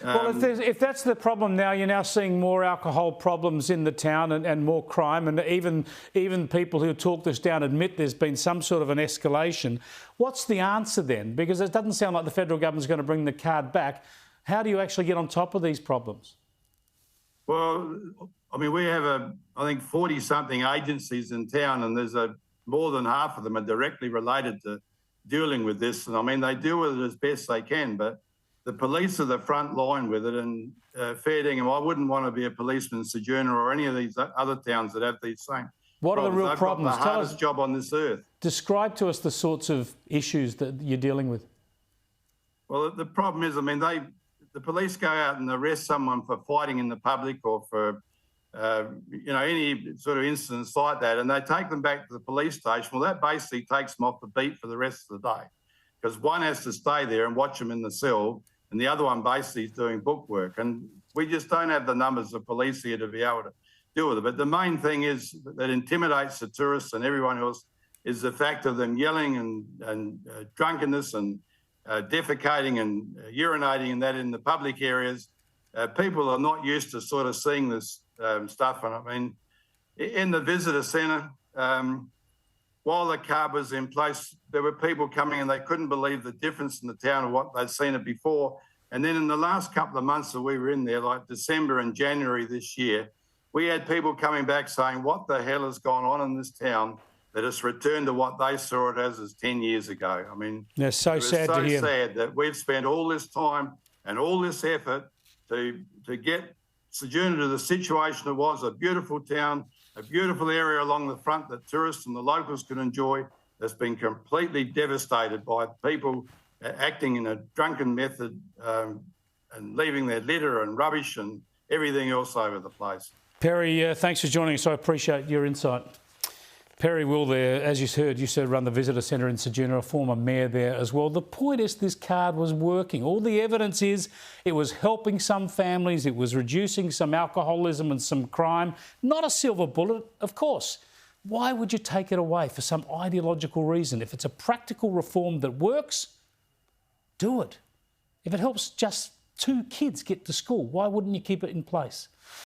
Well, if that's the problem now, you're now seeing more alcohol problems in the town and more crime, and even people who talk this down admit there's been some sort of an escalation. What's the answer then? Because it doesn't sound like the federal government's going to bring the card back. How do you actually get on top of these problems? Well, I mean, we have I think 40-something agencies in town, and there's more than half of them are directly related to dealing with this. And I mean, they deal with it as best they can, but the police are the front line with it. And fair dinkum, I wouldn't want to be a policeman in Ceduna or any of these other towns that have these same What problems. are the real problems? They've got the hardest job on this earth. Describe to us the sorts of issues that you're dealing with. Well, the problem is, I mean, the police go out and arrest someone for fighting in the public or for, any sort of incidents like that, and they take them back to the police station. Well, that basically takes them off the beat for the rest of the day, because one has to stay there and watch them in the cell, and the other one basically is doing bookwork. And we just don't have the numbers of police here to be able to deal with it. But the main thing is that intimidates the tourists and everyone else is the fact of them yelling and drunkenness and defecating and urinating and that in the public areas. People are not used to sort of seeing this stuff. And I mean, in the visitor centre, while the card was in place, there were people coming and they couldn't believe the difference in the town of what they'd seen it before. And then in the last couple of months that we were in there, like December and January this year, we had people coming back saying, what the hell has gone on in this town that it's returned to what they saw it as 10 years ago. I mean, it's so sad to hear. It's so sad that we've spent all this time and all this effort to get Ceduna to the situation it was, a beautiful town, a beautiful area along the front that tourists and the locals could enjoy, that's been completely devastated by people acting in a drunken method and leaving their litter and rubbish and everything else over the place. Perry, thanks for joining us. I appreciate your insight. Perry Will there, as you said, run the visitor centre in Ceduna, a former mayor there as well. The point is this card was working. All the evidence is it was helping some families, it was reducing some alcoholism and some crime. Not a silver bullet, of course. Why would you take it away for some ideological reason? If it's a practical reform that works, do it. If it helps just 2 kids get to school, why wouldn't you keep it in place?